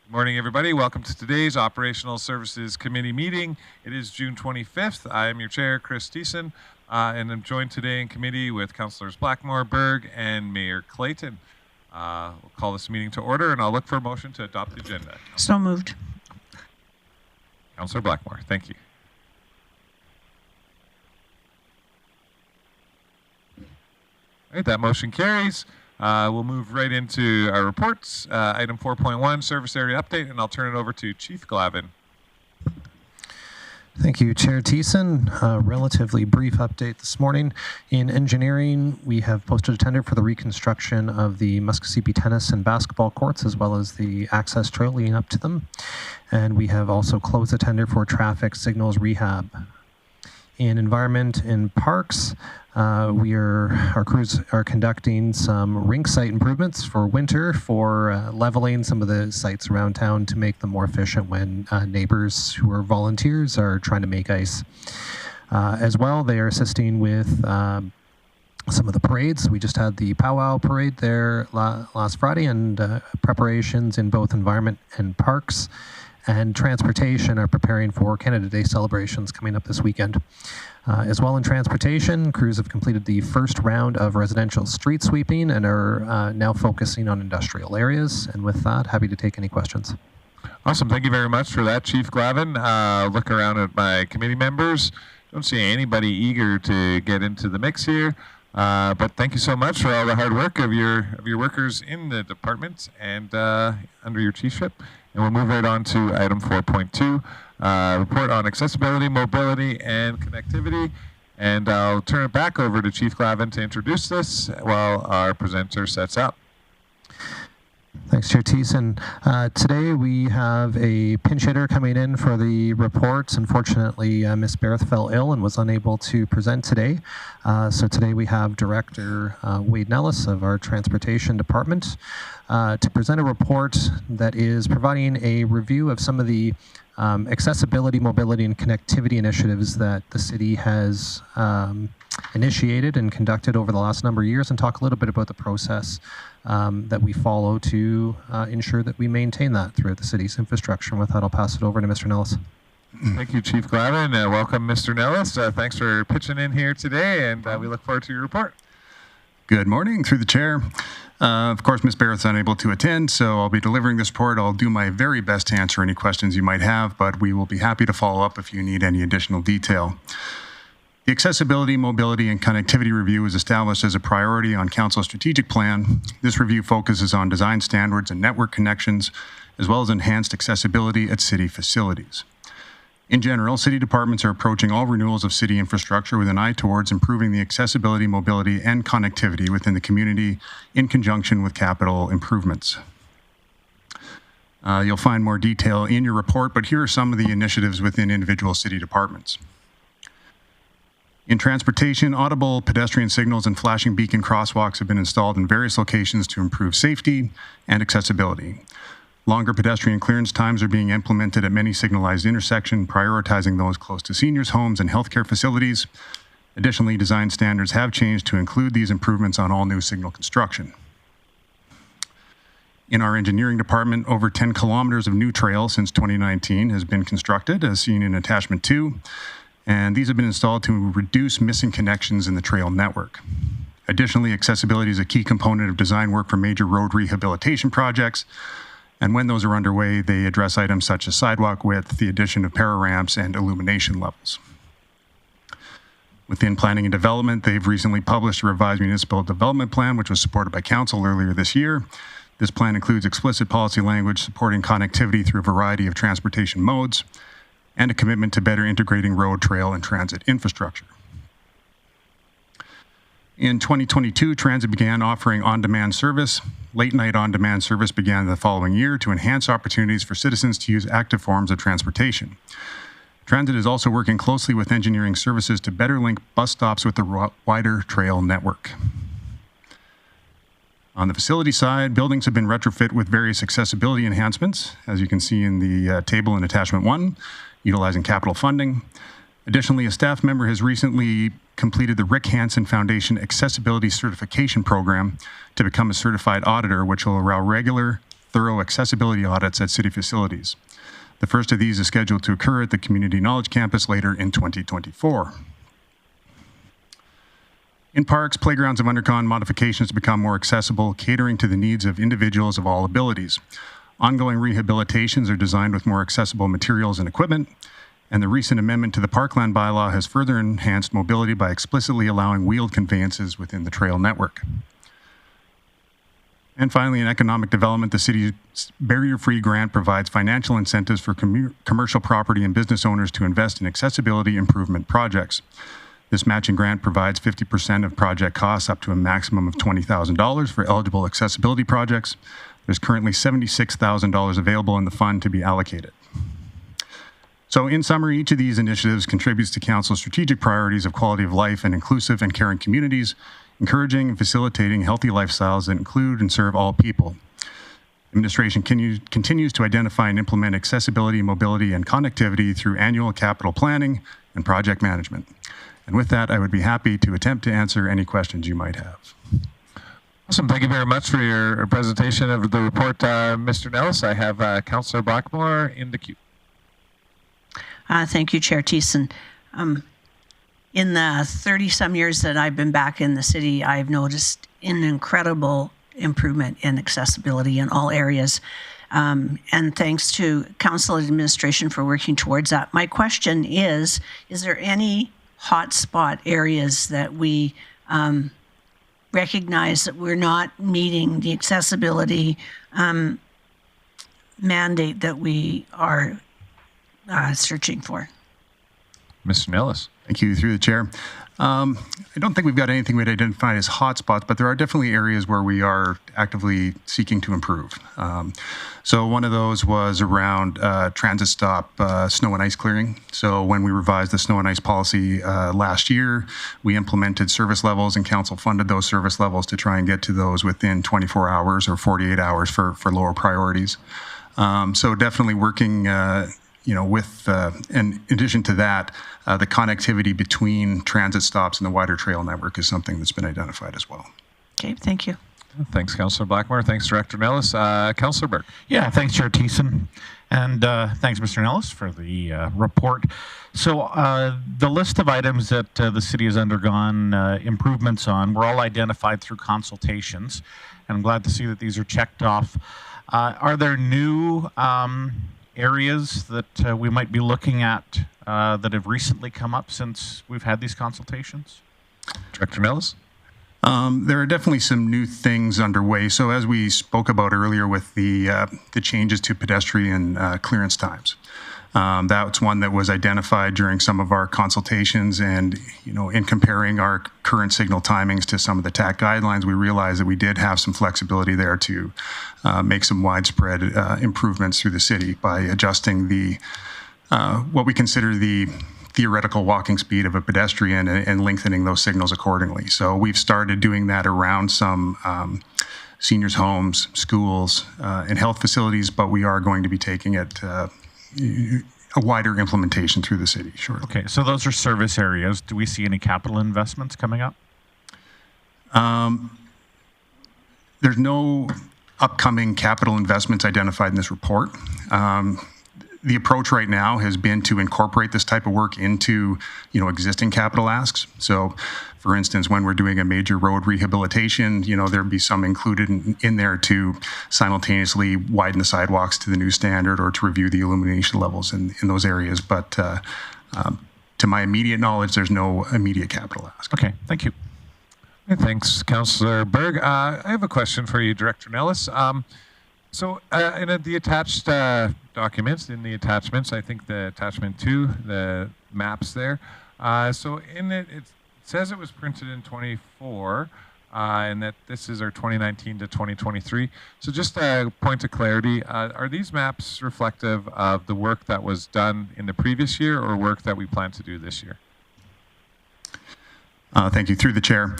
Good morning, everybody. Welcome to today's Operational Services Committee meeting. It is June 25th. I am your chair, Chris Thiessen, and I'm joined today in committee with Councillors Blackmore, Berg, and Mayor Clayton. We'll call this meeting to order, and I'll look for a motion to adopt the agenda. So moved. Councillor Blackmore, thank you. All right, that motion carries. We'll move right into our reports. Item 4.1, service area update, and I'll turn it over to Chief Glavin. Thank you, Chair Thiessen. A relatively brief update this morning. In engineering, we have posted a tender for the reconstruction of the Muskogee tennis and basketball courts, as well as the access trail leading up to them. And we have also closed the tender for traffic signals rehab. In environment and parks, our crews are conducting some rink site improvements for winter for leveling some of the sites around town to make them more efficient when neighbors who are volunteers are trying to make ice. As well, they are assisting with some of the parades. We just had the powwow parade there last Friday, and preparations in both environment and parks and transportation are preparing for Canada Day celebrations coming up this weekend. As well in transportation, crews have completed the first round of residential street sweeping and are now focusing on industrial areas. And with that, happy to take any questions. Awesome. Thank you very much for that, Chief Glavin. Look around at my committee members. Don't see anybody eager to get into the mix here. But thank you so much for all the hard work of your workers in the department and under your chiefship. And we'll move right on to item 4.2, report on accessibility, mobility, and connectivity. And I'll turn it back over to Chief Glavin to introduce this while our presenter sets up. Thanks, Chair Thiessen. Today we have a pinch hitter coming in for the reports. Unfortunately, Ms. Barrett fell ill and was unable to present today. So today we have Director Wade Nellis of our Transportation Department to present a report that is providing a review of some of the accessibility, mobility, and connectivity initiatives that the city has initiated and conducted over the last number of years, and talk a little bit about the process that we follow to ensure that we maintain that throughout the city's infrastructure. And with that, I'll pass it over to Mr. Nellis. Thank you, Chief Glavin. Welcome, Mr. Nellis. Thanks for pitching in here today, and we look forward to your report. Good morning, through the chair. Of course, Ms. Barrett's unable to attend, so I'll be delivering this report. I'll do my very best to answer any questions you might have, but we will be happy to follow up if you need any additional detail. The Accessibility, Mobility, and Connectivity Review is established as a priority on Council's strategic plan. This review focuses on design standards and network connections, as well as enhanced accessibility at city facilities. In general, city departments are approaching all renewals of city infrastructure with an eye towards improving the accessibility, mobility, and connectivity within the community in conjunction with capital improvements. You'll find more detail in your report, but here are some of the initiatives within individual city departments. In transportation, audible pedestrian signals and flashing beacon crosswalks have been installed in various locations to improve safety and accessibility. Longer pedestrian clearance times are being implemented at many signalized intersections, prioritizing those close to seniors' homes and healthcare facilities. Additionally, design standards have changed to include these improvements on all new signal construction. In our engineering department, over 10 kilometers of new trail since 2019 has been constructed, as seen in attachment 2, and these have been installed to reduce missing connections in the trail network. Additionally, accessibility is a key component of design work for major road rehabilitation projects. And when those are underway, they address items such as sidewalk width, the addition of pararamps, and illumination levels. Within planning and development, they've recently published a revised municipal development plan, which was supported by council earlier this year. This plan includes explicit policy language supporting connectivity through a variety of transportation modes, and a commitment to better integrating road, trail, and transit infrastructure. In 2022, transit began offering on-demand service. Late-night on-demand service began the following year to enhance opportunities for citizens to use active forms of transportation. Transit is also working closely with engineering services to better link bus stops with the wider trail network. On the facility side, buildings have been retrofit with various accessibility enhancements, as you can see in the table in attachment 1, utilizing capital funding. Additionally, a staff member has recently completed the Rick Hansen Foundation Accessibility Certification Program to become a certified auditor, which will allow regular thorough accessibility audits at city facilities. The first of these is scheduled to occur at the Community Knowledge Campus later in 2024. In parks, playgrounds have undergone modifications to become more accessible, catering to the needs of individuals of all abilities. Ongoing rehabilitations are designed with more accessible materials and equipment, and the recent amendment to the Parkland bylaw has further enhanced mobility by explicitly allowing wheeled conveyances within the trail network. And finally, in economic development, the city's barrier-free grant provides financial incentives for commercial property and business owners to invest in accessibility improvement projects. This matching grant provides 50% of project costs up to a maximum of $20,000 for eligible accessibility projects. There's currently $76,000 available in the fund to be allocated. So in summary, each of these initiatives contributes to Council's strategic priorities of quality of life and inclusive and caring communities, encouraging and facilitating healthy lifestyles that include and serve all people. Administration continues to identify and implement accessibility, mobility, and connectivity through annual capital planning and project management. And with that, I would be happy to attempt to answer any questions you might have. Awesome. Thank you very much for your presentation of the report, Mr. Nellis. I have Councillor Blackmore in the queue. Thank you, Chair Thiessen. In the 30-some years that I've been back in the city, I've noticed an incredible improvement in accessibility in all areas. And thanks to Council and Administration for working towards that. My question is there any hotspot areas that we recognize that we're not meeting the accessibility mandate that we are searching for? Mr. Nellis. Thank you, through the chair. I don't think we've got anything we'd identify as hotspots, but there are definitely areas where we are actively seeking to improve. So one of those was around transit stop snow and ice clearing. So when we revised the snow and ice policy last year, we implemented service levels, and council funded those service levels to try and get to those within 24 hours or 48 hours for lower priorities. So definitely working with, in addition to that, the connectivity between transit stops and the wider trail network is something that's been identified as well. Okay, thank you. Thanks, Councillor Blackmore. Thanks, Director Nellis. Councillor Burke. Yeah, thanks, Chair Thiessen. And thanks, Mr. Nellis, for the report. So the list of items that the city has undergone improvements on were all identified through consultations. And I'm glad to see that these are checked off. Are there new areas that we might be looking at that have recently come up since we've had these consultations? Director Nellis? There are definitely some new things underway. So as we spoke about earlier with the changes to pedestrian clearance times, that's one that was identified during some of our consultations. And, in comparing our current signal timings to some of the TAC guidelines, we realized that we did have some flexibility there to make some widespread improvements through the city by adjusting the what we consider the theoretical walking speed of a pedestrian and lengthening those signals accordingly. So we've started doing that around some seniors' homes, schools, and health facilities, but we are going to be taking it a wider implementation through the city, sure. Okay, so those are service areas. Do we see any capital investments coming up? There's no upcoming capital investments identified in this report. The approach right now has been to incorporate this type of work into, existing capital asks. So, for instance, when we're doing a major road rehabilitation, there'd be some included in there to simultaneously widen the sidewalks to the new standard or to review the illumination levels in those areas. But to my immediate knowledge, there's no immediate capital ask. Okay, thank you. Thanks, Councillor Berg. I have a question for you, Director Nellis. So in the attached documents, in the attachments, I think the attachment 2, the maps there. So in it says it was printed in 24, and that this is our 2019 to 2023. So just a point of clarity, are these maps reflective of the work that was done in the previous year or work that we plan to do this year? Thank you, through the chair.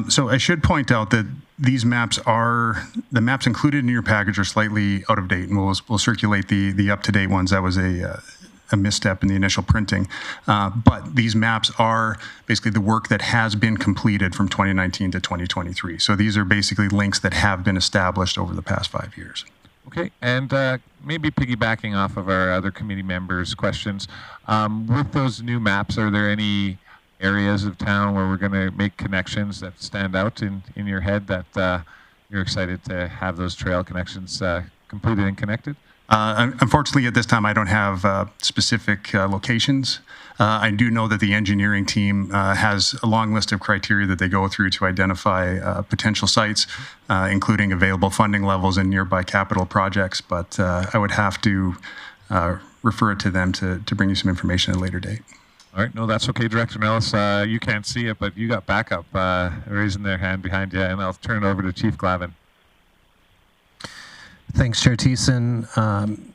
So I should point out that these maps the maps included in your package are slightly out of date, and we'll circulate the up-to-date ones. That was a misstep in the initial printing. But these maps are basically the work that has been completed from 2019 to 2023. So these are basically links that have been established over the past 5 years. Okay, and maybe piggybacking off of our other committee members' questions, with those new maps, are there any areas of town where we're going to make connections that stand out in your head that you're excited to have those trail connections completed and connected? Unfortunately, at this time, I don't have specific locations. I do know that the engineering team has a long list of criteria that they go through to identify potential sites, including available funding levels and nearby capital projects. But I would have to refer it to them to bring you some information at a later date. All right, no, that's okay, Director Nellis. You can't see it, but you got backup raising their hand behind you, and I'll turn it over to Chief Glavin. Thanks, Chair Thiessen.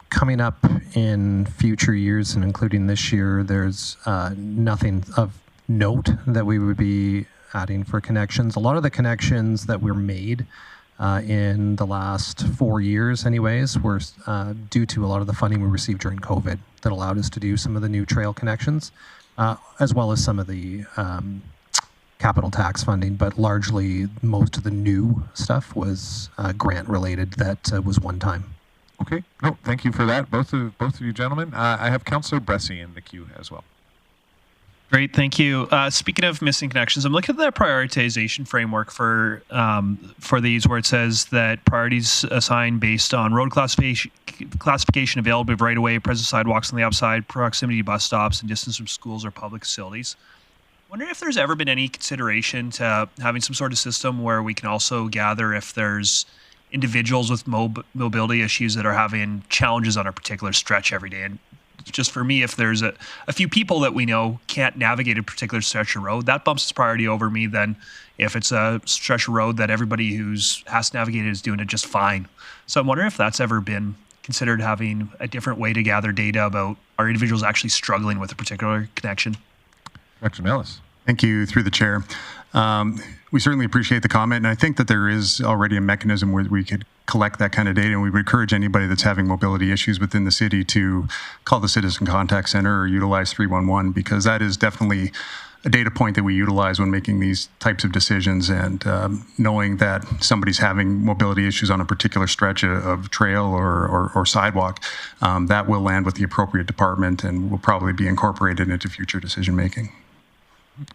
Coming up in future years, and including this year, there's nothing of note that we would be adding for connections. A lot of the connections that were made in the last 4 years anyways were due to a lot of the funding we received during COVID that allowed us to do some of the new trail connections, as well as some of the capital tax funding, but largely most of the new stuff was grant related that was one time. Okay, no, thank you for that, both of you gentlemen. I have Councillor Bressie in the queue as well. Great, thank you. Speaking of missing connections, I'm looking at the prioritization framework for these, where it says that priorities assigned based on road classification, availability of right-of-way, present sidewalks on the outside, proximity to bus stops, and distance from schools or public facilities. Wondering if there's ever been any consideration to having some sort of system where we can also gather if there's individuals with mobility issues that are having challenges on a particular stretch every day. And just for me, if there's a few people that we know can't navigate a particular stretch of road, that bumps its priority over me than if it's a stretch of road that everybody who's has to navigate it is doing it just fine. So I'm wondering if that's ever been considered, having a different way to gather data about are individuals actually struggling with a particular connection. Dr. Nellis. Thank you, through the chair. We certainly appreciate the comment, and I think that there is already a mechanism where we could collect that kind of data, and we would encourage anybody that's having mobility issues within the city to call the Citizen Contact Center or utilize 311, because that is definitely a data point that we utilize when making these types of decisions, and knowing that somebody's having mobility issues on a particular stretch of trail or sidewalk, that will land with the appropriate department and will probably be incorporated into future decision making.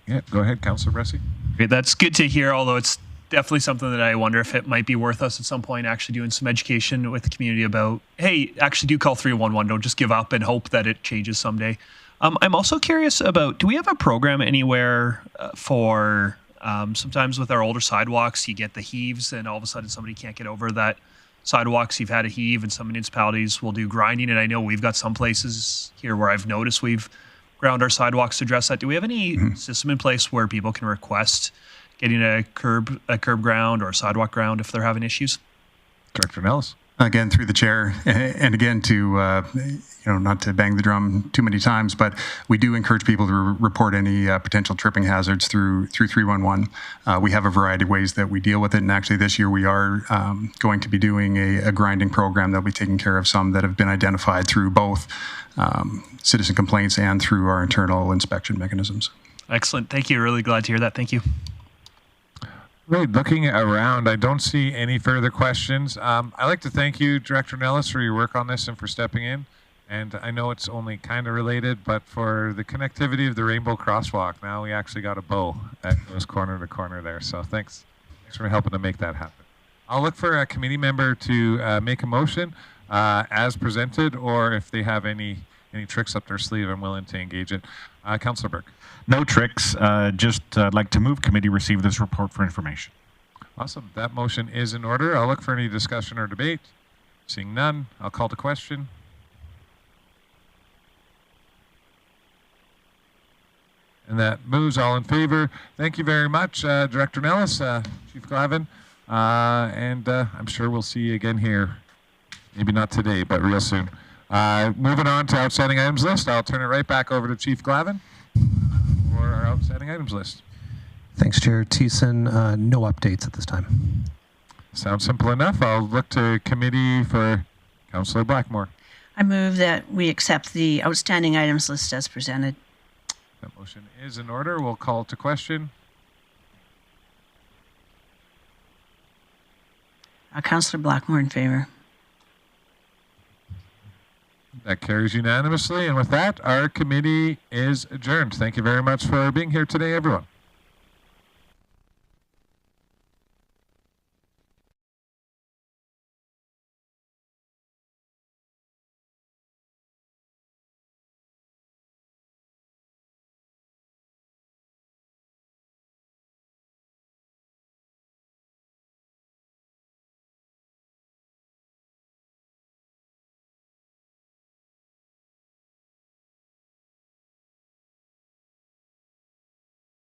Yeah, go ahead, Councillor Bressie. Great, that's good to hear, although it's definitely something that I wonder if it might be worth us at some point actually doing some education with the community about, hey, actually do call 311, don't just give up and hope that it changes someday. I'm also curious about, do we have a program anywhere for, sometimes with our older sidewalks, you get the heaves and all of a sudden somebody can't get over that sidewalks, you've had a heave, and some municipalities will do grinding, and I know we've got some places here where I've noticed we've ground our sidewalks to address that. Do we have any system in place where people can request getting a curb ground or a sidewalk ground if they're having issues? Director Nellis. Again, through the chair, and again to not to bang the drum too many times, but we do encourage people to report any potential tripping hazards through 311. We have a variety of ways that we deal with it, and actually this year we are going to be doing a grinding program that will be taking care of some that have been identified through both citizen complaints and through our internal inspection mechanisms. Excellent. Thank you. Really glad to hear that. Thank you. Right, looking around, I don't see any further questions. I'd like to thank you, Director Nellis, for your work on this and for stepping in. And I know it's only kind of related, but for the connectivity of the Rainbow Crosswalk, now we actually got a bow that goes corner to corner there. So thanks for helping to make that happen. I'll look for a committee member to make a motion as presented, or if they have any tricks up their sleeve, I'm willing to engage it. Councillor Burke. No tricks. Just like to move committee receive this report for information. Awesome. That motion is in order. I'll look for any discussion or debate. Seeing none, I'll call to question. And that moves. All in favor. Thank you very much, Director Nellis, Chief Glavin. And I'm sure we'll see you again here. Maybe not today, but real soon. Moving on to outstanding items list, I'll turn it right back over to Chief Glavin for our outstanding items list. Thanks, Chair Thiessen. No updates at this time. Sounds simple enough. I'll look to committee for Councillor Blackmore. I move that we accept the outstanding items list as presented. That motion is in order. We'll call to question. Councillor Blackmore in favor. That carries unanimously. And with that, our committee is adjourned. Thank you very much for being here today, everyone.